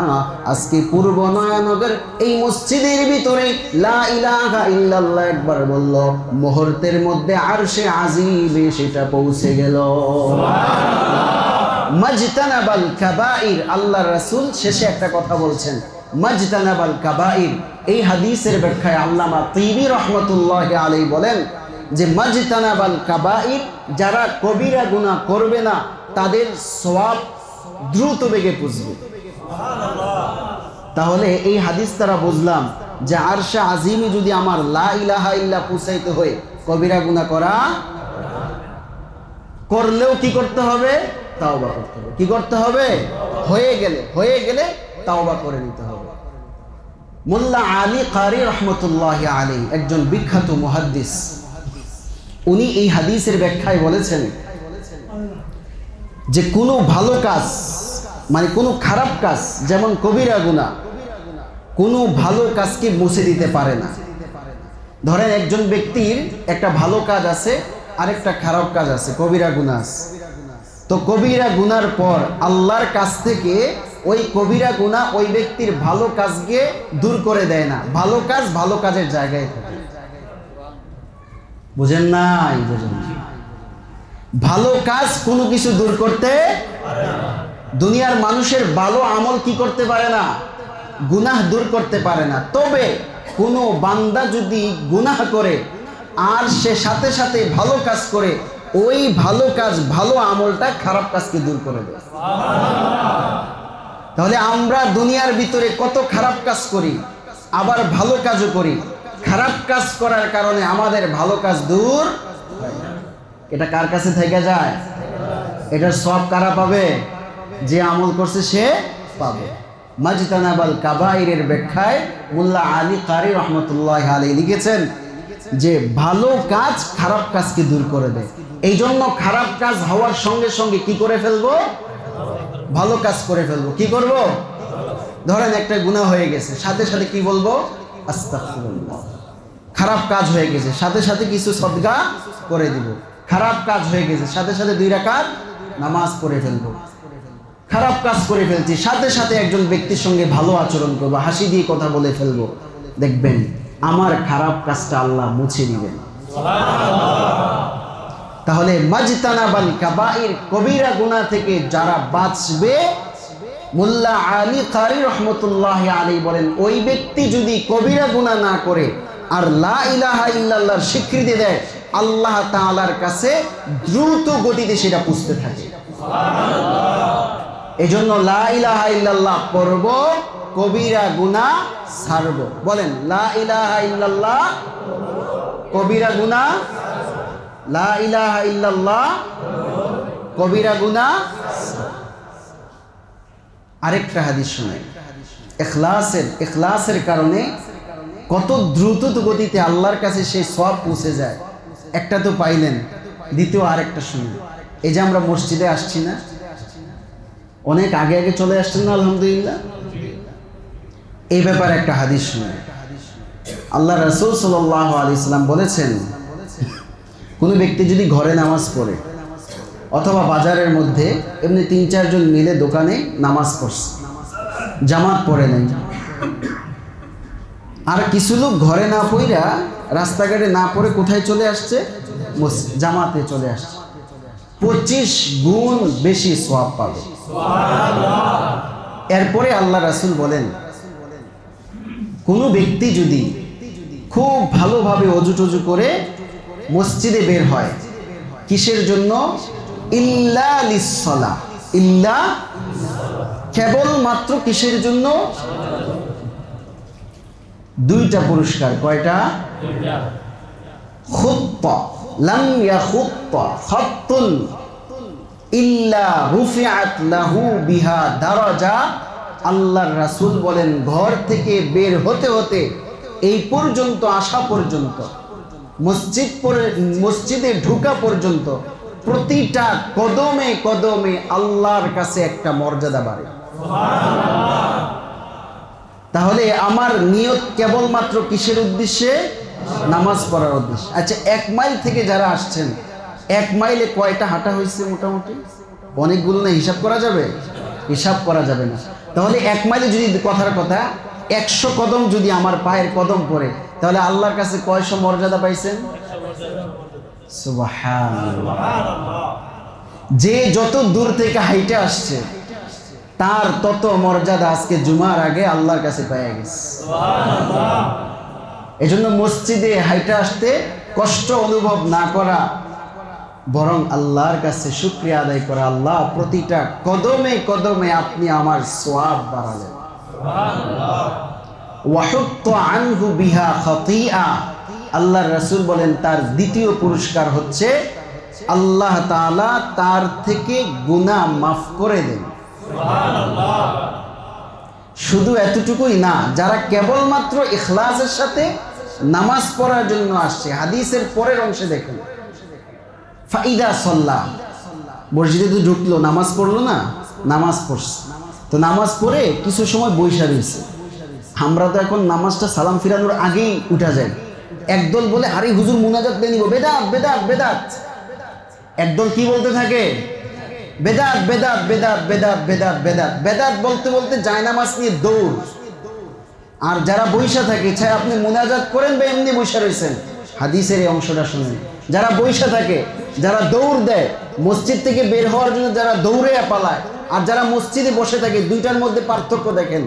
S1: আজকে পূর্ব নয়ানগর এই মসজিদের ভিতরে লা ইলাহা ইল্লাল্লাহ একবার বলল, মুহূর্তের মধ্যে আরশে আজিমে সেটা পৌঁছে গেল। মাজতানাবাল কাবাইর, আল্লাহর রাসূল শেষে একটা কথা বলছেন, মাজতানাবাল কাবাইর। এই হাদিসের ব্যাখ্যায় আল্লামা তিবি রাহমাতুল্লাহি আলাইহি বলেন যে মাজতানাবাল কাবাইর, যারা কবিরা গুনাহ করবে না তাদের সওয়াব দ্রুত বেগে পৌঁছবে। তাহলে এই হাদিস দ্বারা বুঝলাম যে আরশে আজিমে যদি আমার লা ইলাহা ইল্লাল্লাহ পৌঁছাইতে হয়, কবিরা গুনাহ করলেও কি করতে হবে? তাওবা করতে হবে। কি করতে হবে? হয়ে গেলে তাওবা করে নিতে হবে। মোল্লা আলী কারি রহমতুল্লাহি আলাইহি একজন বিখ্যাত মুহাদ্দিস, উনি এই হাদিসের ব্যাখ্যায় বলেছেন যে কোনো ভালো কাজ, মানে কোনো খারাপ কাজ, যেমন কবিরা গুনাহ, কোনো ভালো কাজকে মুছে দিতে পারে না। ধরেন একজন ব্যক্তির একটা ভালো কাজ আছে, আরেকটা খারাপ কাজ আছে, কবিরা গুনাহ আছে। তো কবিরা গুনার পর আল্লাহর কাছ থেকে ওই কবিরা গুনাহ ওই ব্যক্তির ভালো কাজকে দূর করে দেয় না, ভালো কাজ ভালো কাজের জায়গায় থাকে। বুঝেন নাই? ভালো কাজ কোনো কিছু দূর করতে পারে না। দুনিয়ার মানুষের ভালো আমল কি করতে পারে না? গুনাহ দূর করতে পারে না। তবে কোনো বান্দা যদি গুনাহ করে আর সে সাথে সাথে ভালো কাজ করে, ওই ভালো কাজ, ভালো আমলটা খারাপ কাজকে দূর করে দেয়। তাহলে আমরা দুনিয়ার ভিতরে কত খারাপ কাজ করি, আবার ভালো কাজও করি। খারাপ কাজ করার কারণে আমাদের ভালো কাজ দূর, এটা কার কাছে থেকে যায়? এটার সব কারা পাবে? যে আমল করছে সে পাবে। মাজতানাবাল কাবাইরের ব্যাখ্যায় মোল্লা আলী কারি রহমতুল্লাহি আলাইহি লিখেছেন যে ভালো কাজ খারাপ কাজকে দূর করে দেয়। এই জন্য খারাপ কাজ হওয়ার সঙ্গে সঙ্গে কি করে ফেলবো? ভালো কাজ করে ফেলবো। কি করব? ধরেন একটা গুনাহ হয়ে গেছে, সাথে সাথে কি বলবো? আস্তাগফিরুল্লাহ। খারাপ কাজ হয়ে গেছে, সাথে সাথে কিছু সদকা করে দিব। খারাপ কাজ হয়ে গেছে, সাথে সাথে 2 রাকাত নামাজ পড়ে ফেলবো। খারাপ কাজ করে ফেলছি, সাথে সাথে একজন ব্যক্তির সঙ্গে ভালো আচরণ করবো, হাসি দিয়ে কথা বলে ফেলবো। দেখবেন আমার খারাপ কাজটা আল্লাহ মুছে দিবেন। তাহলে মাজতানাবাল কাবাইর, কবিরা গুনাহ থেকে যারা বাঁচবে, মোল্লা আলী কারি রহমতুল্লাহি আলাইহি বলেন, ওই ব্যক্তি যদি কবিরা গুনাহ না করে আর লা ইলাহা ইল্লাল্লাহর স্বীকৃতি দেয়, আল্লাহ তাআলার কাছে দ্রুত গতিতে সেটা পুষতে থাকে। এই জন্য লা ইলাহা ইল্লাল্লাহ পড়ব, কবিরা গুনাহ ছাড়ব। বলেন লা ইলাহা ইল্লাল্লাহ, কবিরা গুনাহ, লা ইলাহা ইল্লাল্লাহ, কবিরা গুনাহ। আরেকটা হাদিস শুনেন, ইখলাসের কারণে কত দ্রুত গতিতে আল্লাহর কাছে সেই সওয়াব পৌঁছে যায়। একটা তো পাইলেন, দ্বিতীয় আরেকটা শুনুন। এই যে আমরা মসজিদে আসছি না, অনেক আগে আগে চলে আসছেন না আলহামদুলিল্লাহ। এই ব্যাপারে একটা হাদিস শুনুন। আল্লাহ রাসূল সাল্লাল্লাহু আলাইহি সাল্লাম বলেছেন, কোনো ব্যক্তি যদি ঘরে নামাজ পড়ে অথবা বাজারের মধ্যে এমনি 3-4 জন মিলে দোকানে নামাজ পড়ছে, জামাত পড়ে নাই, আর কিছু লোক ঘরে না পড়া রাস্তাঘাটে না পড়ে কোথায় চলে আসছে? জামাতে চলে আসছে, 25 গুণ বেশি সওয়াব পাবে। এরপরে আল্লাহ রাসূল বলেন, কোনো ব্যক্তি যদি খুব ভালোভাবে অজু টজু করে মসজিদে বের হয়, কিসের জন্য? ইল্লা লিসসালাহ, ইল্লা কেবলমাত্র কিসের জন্য? দুইটা পুরস্কার। কয়টা? খুত্তা, লাম ইয়াখুত্তা খাত্তুন ইল্লা রুফিআত লাহু বিহা দারাজা। আল্লাহর রাসূল বলেন, ঘর থেকে বের হতে হতে এই পর্যন্ত আসা পর্যন্ত, মসজিদে ঢোকা পর্যন্ত প্রতিটা কদমে কদমে আল্লাহর কাছে একটা মর্যাদা বাড়ে। তাহলে আমার নিয়ত কেবলমাত্র কিসের উদ্দেশ্যে? নামাজ পড়ার উদ্দেশ্যে। আচ্ছা, 1 মাইল থেকে যারা আসছেন, 1 মাইলে কয়টা হাঁটা হয়েছে? মোটামুটি অনেকগুলো না? হিসাব করা যাবে? হিসাব করা যাবে না। তাহলে 1 মাইলে যদি কথার কথা 100 কদম যদি আমার পায়ের কদম পড়ে, তাহলে আল্লাহর কাছে কয়শো মর্যাদা পাইছেন? সুবহানাল্লাহ। যে যত দূর থেকে হাইটে আসছে তার তত মর্যাদা আজকে জুমার আগে আল্লাহর কাছে পেয়ে গেছে। এজন্য মসজিদে হাইটে আসতে কষ্ট অনুভব না করা, বরং আল্লাহর কাছে শুকরিয়া আদায় করা, আল্লাহ প্রতিটা কদমে কদমে আপনি আমার সওয়াব বাড়ালেন। ওয়াহুত্তা আনহু বিহা খাতিয়া। আল্লাহর রাসূল বলেন, তার দ্বিতীয় পুরস্কার হচ্ছে আল্লাহ তাআলা তার থেকে গুনাহ মাফ করে দেন। শুধু এতটুকুই না, যারা কেবলমাত্র ইখলাসের সাথে নামাজ পড়ার জন্য আসছে, হাদিসের পরের অংশে দেখেন, ফাইদা সাল্লাহ, মসজিদে তো ঢুকলো, নামাজ পড়লো না, নামাজ পড়ছে, তো নামাজ পড়ে কিছু সময় বইসা রয়েছে। আমরা তো এখন নামাজটা সালাম ফিরানোর আগেই উঠা যায়। একদল বলে, আরে হুজুর মুনাজাত দিয়ে নিব, বেদাত বেদাত বেদাত। একদল কি বলতে থাকে? বেদাত বেদাত বেদাত বেদাত বেদাত বেদাত বেদাত বলতে বলতে জায়নামাজ নিয়ে দৌড়। আর যারা বইসা থাকে, চাই আপনি মুনাজাত করেন বা এমনি বইসা রয়েছেন, হাদিসের এই অংশটা শুনেন। যারা বইসা থাকে, যারা দৌড় দেয়, মসজিদ থেকে বের হওয়ার জন্য যারা দৌড়ে পালায়, আর যারা মসজিদে বসে থাকে, দুইটার মধ্যে পার্থক্য দেখেন।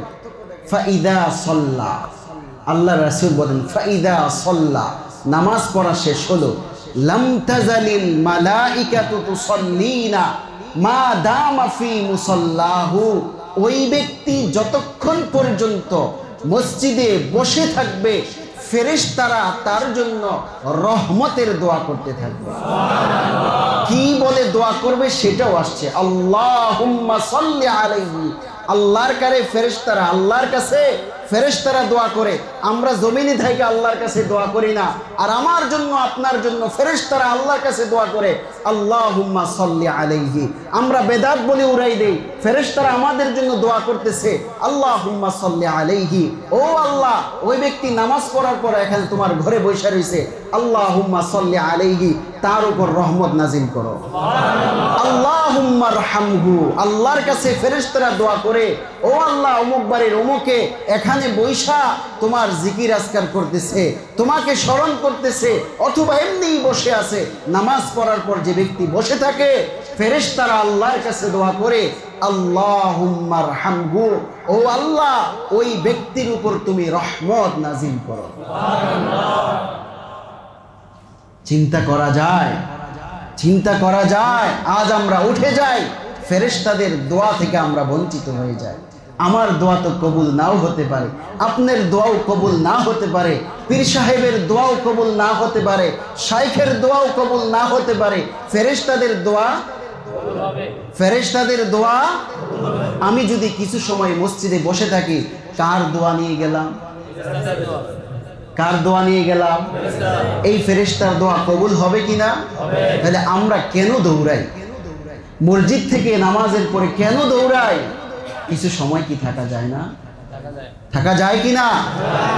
S1: ফাইদা সাল্লা, আল্লাহ রাসূল বলেন, ফাইদা সাল্লা, নামাজ পড়া শেষ হলো, লাম তাজালিল মালাইকাতু তুসাল্লিনা মা দামা ফি মুসাল্লাহু। ওই ব্যক্তি যতক্ষণ পর্যন্ত মসজিদে বসে থাকবে, ফেরেশতারা তার জন্য রহমতের দোয়া করতে থাকবে। কি বলে দোয়া করবে সেটাও আসছে, আল্লাহুম্মা সাল্লি আলাইহি। আল্লাহর কাছে ফেরেশতারা, আল্লাহর কাছে ফেরেশতারা দোয়া করে। আমরা জমিনে থেকে আল্লাহর কাছে দোয়া করি না। আর আমার জন্য, আপনার জন্য ফেরেশতারা আল্লাহর কাছে দোয়া করে, আল্লাহুম্মা সাল্লি আলাইহি। আমরা বেদাত বলে উড়াই দেই, ফেরেশতারা আমাদের জন্য দোয়া করতেছে, আল্লাহুম্মা সাল্লি আলাইহি। ও আল্লাহ, ওই ব্যক্তি নামাজ পড়ার পর এখানে তোমার ঘরে বসে রয়েছে, আল্লাহুম্মা সাল্লি আলাইহি, তার উপর রহমত নাজিল করো। আল্লাহুম্মা রহমহু। আল্লাহর কাছে ফেরেশতারা দোয়া করে, ও আল্লাহ, অমুক বাড়ির অমুকে এখানে বৈশা তোমার জিকির আজকার করতেছে, তোমাকে স্মরণ করতেছে, অথবা এমনি বসে আছে। নামাজ পড়ার পর যে ব্যক্তি বসে থাকে, ফেরেশতারা আল্লাহর কাছে দোয়া করে, আল্লাহুম্মা রহমহু, ও আল্লাহ, ওই ব্যক্তির উপর তুমি রহমত নাজিল করো। চিন্তা করা যায়, চিন্তা করা যায়। আজ আমরা উঠে যাই, ফেরেশতাদের দোয়া থেকে আমরা বঞ্চিত হয়ে যাই। আমার দোয়া তো কবুল নাও হতে পারে, আপনার দোয়াও কবুল না হতে পারে, পীর সাহেবের দোয়াও কবুল না হতে পারে, শাইখের দোয়াও কবুল না হতে পারে। ফেরেশতাদের দোয়া, ফেরেশতাদের দোয়া। আমি যদি কিছু সময় মসজিদে বসে থাকি, কার দোয়া নিয়ে গেলাম? কার দোয়া নিয়ে গেলাম? এই ফেরেশতার দোয়া কবুল হবে কিনা? তাহলে আমরা কেন দৌড়াই? মসজিদ থেকে নামাজের পরে কেন দৌড়াই? কিছু সময় কি থাকা যায় না? থাকা যায় কিনা?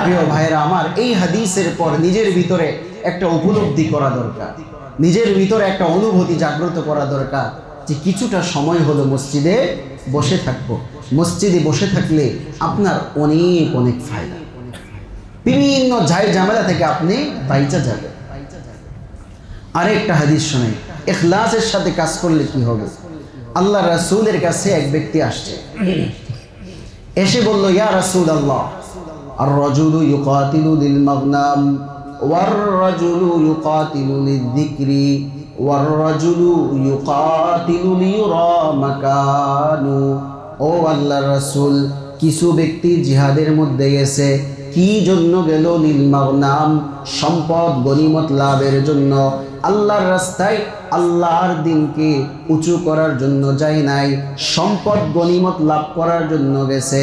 S1: প্রিয় ভাইরা আমার, এই হাদিসের পর নিজের ভিতরে একটা উপলব্ধি করা দরকার, নিজের ভিতরে একটা অনুভূতি জাগ্রত করা দরকার, যে কিছুটা সময় হলো মসজিদে বসে থাকবো। মসজিদে বসে থাকলে আপনার অনেক অনেক ফায়দা, বিভিন্ন ঝামেলা থেকে আপনি বাইচা যাবেন। আরেকটা হাদিস শুনে, ইখলাসের সাথে কাজ করলে কি হবে? আল্লাহ রাসূলের কাছে এক ব্যক্তি আসছে, এসে বলল, ইয়া রাসূলুল্লাহ, আর-রাজুলু ইউকাতিলু লিল মাগনাম ওয়ার-রাজুলু ইউকাতিলু লিয-যিকরি ওয়ার-রাজুলু ইউকাতিলু লিয়ুরা মাকানু। ও আল্লাহর রাসূল, কিছু ব্যক্তি জিহাদের মধ্যে গেছে, কি জন্য গেল? লিল মাগনাম, সম্পদ গনিমত লাভের জন্য। আল্লাহর রাস্তায় আল্লাহর দিনকে উঁচু করার জন্য যায় নাই, সম্পদ গনিমত লাভ করার জন্য গেছে।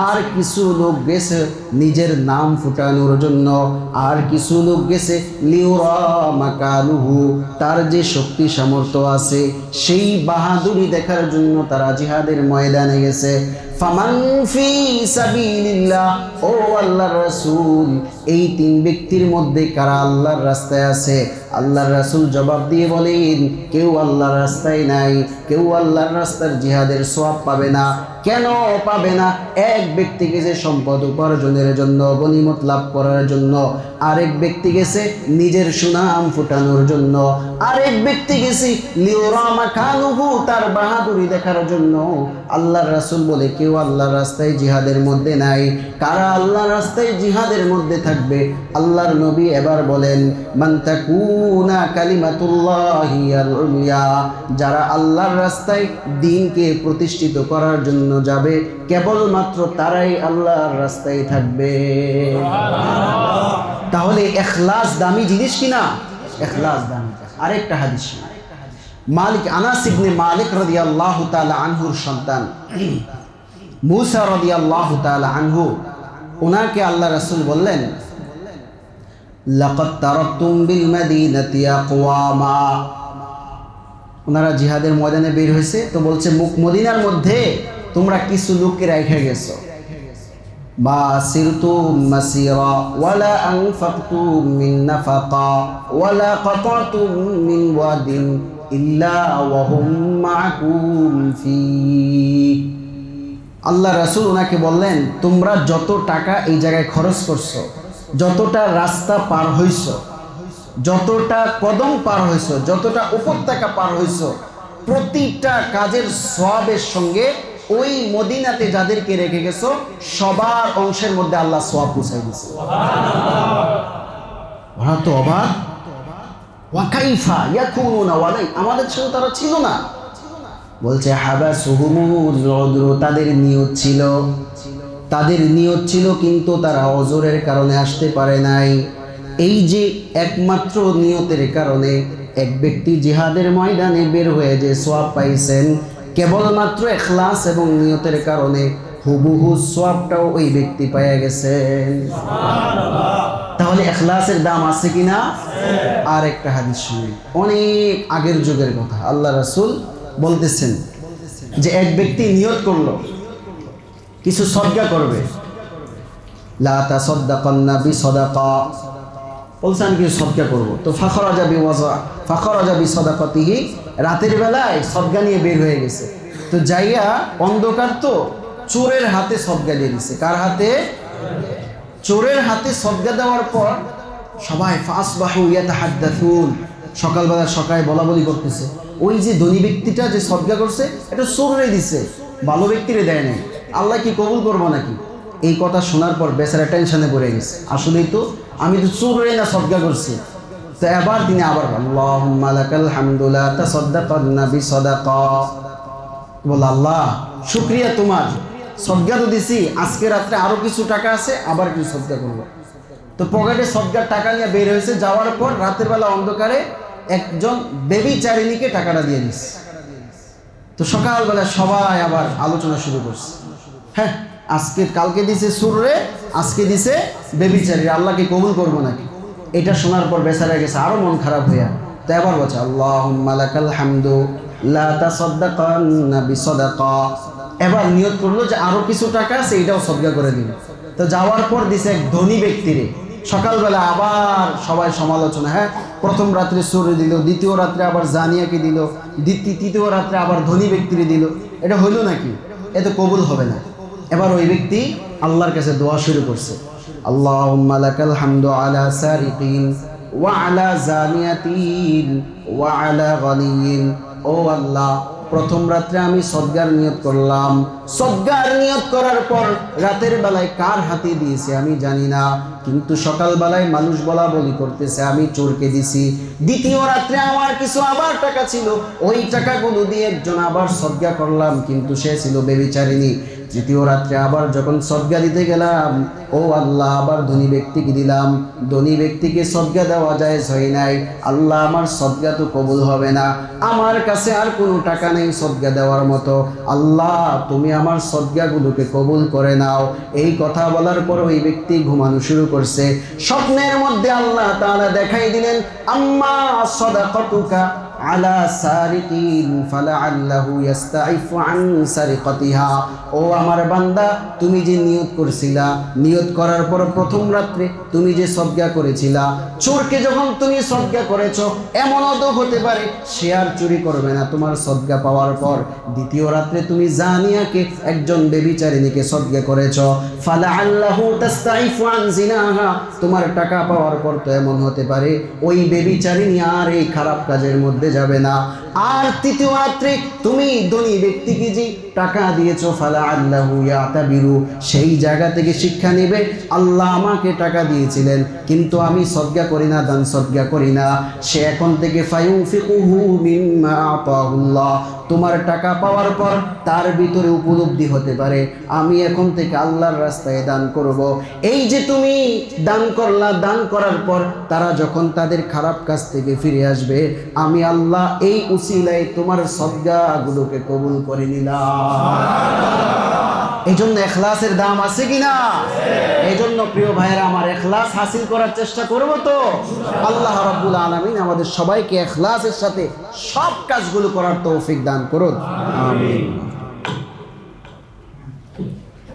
S1: আর কিছু লোক গেছে নিজের নাম ফুটানোর জন্য, আর কিছু লোক গেছে লিউরা মাকানুহু, তার যে শক্তি সামর্থ্য আছে সেই বাহাদুরি দেখার জন্য তারা জিহাদের ময়দানে গেছে। ফামান ফি সাবিলিল্লাহ, ও আল্লাহর রাসূল, এই তিন ব্যক্তির মধ্যে কারা আল্লাহর রাস্তায় আছে? আল্লাহর রাসূল জবাব দিয়ে বলেন, কেউ আল্লাহর রাস্তায় নাই, কেউ আল্লাহর রাস্তার জিহাদের সওয়াব পাবে না। কেন পাবে না? এক ব্যক্তি গেছে সম্পদ উপার্জনের জন্য, গনিমত লাভ করার জন্য, আরেক ব্যক্তি গেছে নিজের সুনাম ফুটানোর জন্য, আরেক ব্যক্তি গেছে লিউরা মাকানুহু, তার বাহাদুরি দেখার জন্য। আল্লাহর রাসূল বলে, কেউ আল্লাহর রাস্তায় জিহাদের মধ্যে নাই। কারা আল্লাহর রাস্তায় জিহাদের মধ্যে থাকবে? আল্লাহর নবী এবার বলেন, মান তাকুনা কালিমাতুল্লাহি আল-উলিয়া, যারা আল্লাহর রাস্তায় দ্বীনকে প্রতিষ্ঠিত করার জন্য যাবে, কেবলমাত্র তারাই আল্লাহর রাস্তায় থাকবে। তাহলে ইখলাস দামি জিনিস কিনা? ইখলাস দামি। আরেকটা হাদিস, মালিক আনাস ইবনে মালিক রাদিয়াল্লাহু তাআলা আনহুর সন্তান মুসা রাদিয়াল্লাহু তাআলা আনহু, ওনাকে আল্লাহ রাসূল বললেন, লাকাদ তারাকতুম বিল মাদিনাতি আকওয়ামা। ওনারা জিহাদের ময়দানে বের হয়েছে, তো বলছে মদিনার মধ্যে তোমরা কিছু লোককে রেখে গেছো। মা সিরতুম মাসিরা ওয়ালা আনফাকতুম মিন নাফাকা ওয়ালা কাতাতুম মিন ওয়াদিন ইল্লা ওয়া হুম মাআকুম ফি। আল্লাহ রাসূল ওনাকে বললেন, তোমরা যত টাকা এই জায়গায় খরচ করছো, যতটা রাস্তা পার হইছো, যতটা কদম পার হইছো, যতটা উপত্যকা পার হইছো, প্রতিটা কাজের সওয়াবের সঙ্গে ওই মদিনাতে যাদেরকে রেখে গেছো সবার অংশের মধ্যে আল্লাহ সওয়াব পৌঁছাই দিয়েছে। ওরা তো অবাক, ওয়া কাইফা ইয়াকুনুনা ওয়ালাই, আমাদের সঙ্গে তারা ছিল না। বলছে হাবাসুহুমুল উযরু, তাদের নিয়ত ছিল কিন্তু তারা ওযরের কারণে আসতে পারে নাই। এই যে একমাত্র নিয়তের কারণে এক ব্যক্তি জিহাদের ময়দানে বের হয়ে যে সওয়াব পাইছেন, কেবলমাত্র ইখলাস এবং নিয়তের কারণে হুবহু সওয়াবটাও ওই ব্যক্তি পেয়ে গেছেন। তাহলে ইখলাসের দাম আছে কিনা? আর একটা হাদিস শুনি, অনেক আগের যুগের কথা। আল্লাহ রাসূল বলতেছেন যে এক ব্যক্তি নিয়ত করলো কিছু সদকা করবে, লা তাসাদদাকান্না বিসাদাকা, বলছেন কিছু সদকা করব, তো ফাখরাজা বিসাদাকাতিহি, রাতের বেলায় সদকা নিয়ে বের হয়ে গেছে। তো যাইয়া অন্ধকার, তো চোরের হাতে সদকা দিয়ে দিছে। কার হাতে? চোরের হাতে সদকা দেওয়ার পর সবাই ফাসবাহু ইয়াতাহাদ্দাথুন, সকালে বলা বলি করতেছে, ওই যে ধনী ব্যক্তিটা যে সদকা করছে এটা চোরে দিছে, ভালো ব্যক্তিরে দেয় নাই, আল্লাহ কি কবুল করবো নাকি? এই কথা শোনার পর বেচারা টেনশনে পড়ে গেছে, আসলেই তো আমি তো চোরে না সদকা করছি। তো এবার তিনি আবার আল্লাহুম্মা লাকাল হামদু লা তাসাদদাকান্না বিসাদাকা, বল আল্লাহ শুকরিয়া তোমার, সদকা তো দিছি, আজকে রাত্রে আরো কিছু টাকা আছে, আবার কিছু সদকা করবো। তো পকেটে সদকার টাকা নিয়ে বের হয়েছে, যাওয়ার পর রাতের বেলা অন্ধকারে একজন বেবিচারিণীকে টাকাটা দিয়ে দিচ্ছে। তো সকালবেলা সবাই আবার আলোচনা শুরু করছে, হ্যাঁ কালকে দিছে সুররে, আজকে দিছে বেবিচারী, আল্লাহকে কবুল করবো নাকি? এটা শোনার পর বেচারা গেছে আরো মন খারাপ হইয়া। তো এবার বলছে আল্লাহুম্মা লাকাল হামদু লা তাসাদদাকান্না বিসাদাকা, এবার নিয়ত করলো যে আরো কিছু টাকা আছে এটাও সদকা করে দিল। তো যাওয়ার পর দিছে এক ধনী ব্যক্তিরে। সকালবেলা আবার সবাই সমালোচনা, হ্যাঁ প্রথম রাত্রে সুরে দিল, দ্বিতীয় রাত্রে আবার জানিয়াকে দিল, তৃতীয় রাত্রে আবার ধনী ব্যক্তিরে দিল, এটা হইল নাকি? এ তো কবুল হবে না। এবার ওই ব্যক্তি আল্লাহর কাছে দোয়া শুরু করছে, আল্লাহুম্মা লাকাল হামদু আলা সারিকিন ওয়া আলা জানিয়াতিন ওয়া আলা গানিয়িন, ও আল্লাহ প্রথম রাত্রে আমি সদগার নিয়ত করলাম, সদগার নিয়ত করার পর রাতের বেলায় কার হাতে দিয়েছে আমি জানি না, কিন্তু সকালবেলায় মানুষ বলা বলি করতেছে আমি চোরকে দিছি। দ্বিতীয় রাত্রে আমার কিছু আবার টাকা ছিল, ওই টাকাগুলো দিয়ে একজন আবার সদগা করলাম, কিন্তু সে ছিল ব্যভিচারিণী। তৃতীয় রাত্রে আবার যখন সদগা দিতে গেলাম, ও আল্লাহ আবার ধনী ব্যক্তিকে দিলাম, ধনী ব্যক্তিকে সদগা দেওয়া যায় হয় নাই, আল্লাহ আমার সদগা তো কবুল হবে না, আমার কাছে আর কোনো টাকা নেই সদগা দেওয়ার মতো, আল্লাহ তুমি আমার সদগাগুলোকে কবুল করে নাও। এই কথা বলার পর ওই ব্যক্তি ঘুমানো শুরু করছে। স্বপ্নের মধ্যে আল্লাহ তাআলা দেখাই দিলেন, আম্মা সাদাকাতুকা আলা সারিকিন ফালাআল্লাহু ইস্তাইফু আন সারিকাতিহা। ও আমার বান্দা, তুমি যে নিয়ত করেছিলা, নিয়ত করার পর প্রথম রাত্রে তুমি যে সদগা করেছিলা, চোরকে যখন তুমি সদগা করেছো, এমনও তো হতে পারে সে আর চুরি করবে না তোমার সদগা পাওয়ার পর। দ্বিতীয় রাত্রে তুমি জানিয়াকে একজন ব্যভিচারিণীকে সদগা করেছো, ফালাআল্লাহু তাস্তাইফু আন জিনাহা, তোমার টাকা পাওয়ার পর তো এমন হতে পারে ওই ব্যভিচারিণী আর এই খারাপ কাজের মধ্যে যাবে না। আর তৃতীয় রাত্রে তুমি ধনী ব্যক্তিকে যে টাকা দিয়েছো, ফালাআল্লাহু ইয়াতাবিরু, সেই জায়গা থেকে শিক্ষা নেবে, আল্লাহ আমাকে টাকা দিয়েছিলেন কিন্তু আমি সদগা করি না, দান সদগা করি না, সে এখন থেকে ফায়ুনফিকুহু মিম্মা আতাহুল্লাহ, তোমার টাকা পাওয়ার পর তার ভিতরে উপলব্ধি হতে পারে আমি এখন থেকে আল্লাহর রাস্তায় দান করব। এই যে তুমি দান করলা, দান করার পর তারা যখন তাদের খারাপ কাজ থেকে ফিরে আসবে, আমি আল্লাহ এই উসিলায় তোমার সদগাগুলোকে কবুল করে নিলাম। এই জন্য ইখলাসের দাম আছে কিনা? এই জন্য প্রিয় ভাইয়েরা আমার, ইখলাস হাসিল করার চেষ্টা করব তো। আল্লাহ রাব্বুল আলামিন আমাদের সবাইকে ইখলাসের সাথে সব কাজগুলো করার তৌফিক দান করুন, আমিন।